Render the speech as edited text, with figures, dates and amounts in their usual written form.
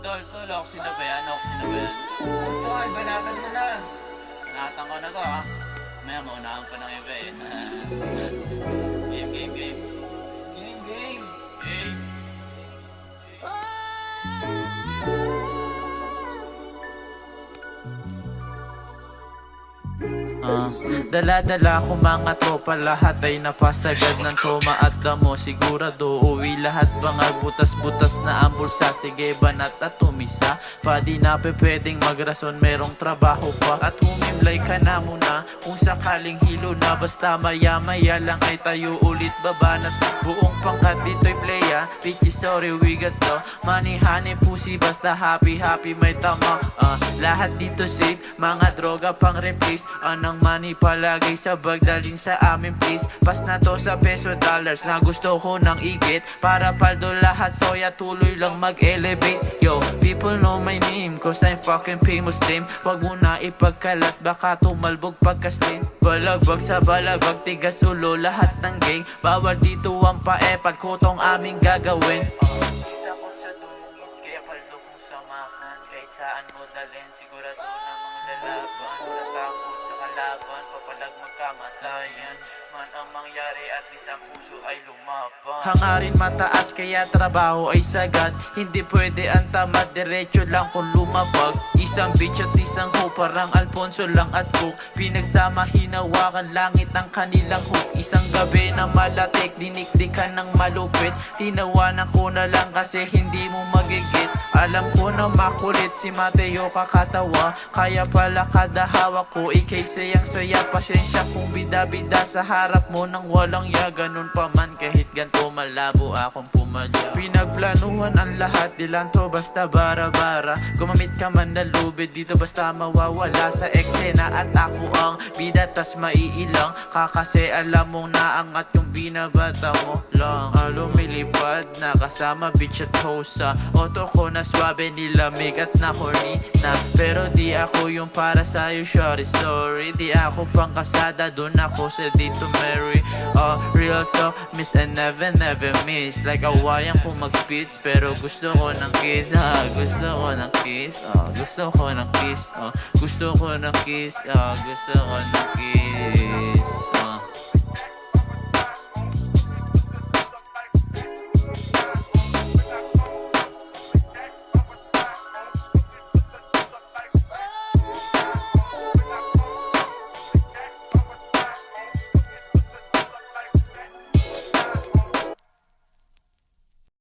Tol, oxy na ba yan? Oxy na ba yan? Tol, banatan mo na. Nakatang ko na to ha. Maya maunahan pa ng iba eh. Game. Game, game. Game. Dala-dala ko mga tropa, lahat ay napasagad ng toma at damo. Sigurado uwi lahat, bangag butas-butas na ang bulsa. Sige banat at tumisa, pa di na pwedeng magrason, merong trabaho pa. At humimlay ka na muna kung sakaling hilo na. Basta maya-maya lang ay tayo ulit babanat. Buong pangkat dito'y playa, bitches sorry we got to money, honey, pussy, basta happy may tama. Lahat dito safe, mga droga pang replace. Anong money palagay sa bag, dalhin sa amin please. Pas na to sa peso dollars na gusto ko nang igit. Para paldo lahat, soya tuloy lang mag-elevate. Yo, people know my name cause I'm fucking famous name. Wag mo na ipagkalat, baka tumalbog pagkaslim. Balagbag sa balagbag, tigas ulo lahat ng gang. Bawal dito ang paepal, kutong aming gagawin. Kita ko sa dungis, kaya paldo kong samahan. Kahit saan mo dalhin, sigurado na mga lalaban. Wala takot sa kalaban, papalag magkamatayan. Man ang mangyari, at least ang puso ay lumaban. Hangarin mataas, kaya trabaho ay sagad. Hindi pwede ang tamad, diretso lang kung lumabag. Isang bitch at isang hope, parang Alfonso lang at Cook. Pinagsama, hinawakan langit ang kanilang hook. Isang gabi na malatik, dinikdikan ng malupit. Tinawanan ko na lang kasi hindi mo magigit. Alam ko na makulit si Mateo kakatawa, kaya pala kada hawak ko ikay sayang saya. Pasensya kung bida-bida sa harap mo nang walang ya. Ganun pa man kahit ganto malabo akong pumadya. Pinagplanuhan ang lahat, di lang to basta bara-bara. Gumamit ka man na lubid dito, basta mawawala sa eksena. At ako ang bida tas maiilang ka kasi alam mong naangat yung binabata mo lang. Lumilipad na kasama bitch at hosa. Auto ko na swabe, nilamig at na horny na. Pero di ako yung para sa'yo shorty, sorry. Di ako pang kasada, dun ako sa dito Mary. Real talk, miss and never miss. Like awayan ko mag-speech, pero gusto ko ng kiss. Gusto ko ng kiss, gusto ko ng kiss, gusto ko ng kiss, gusto ko ng kiss.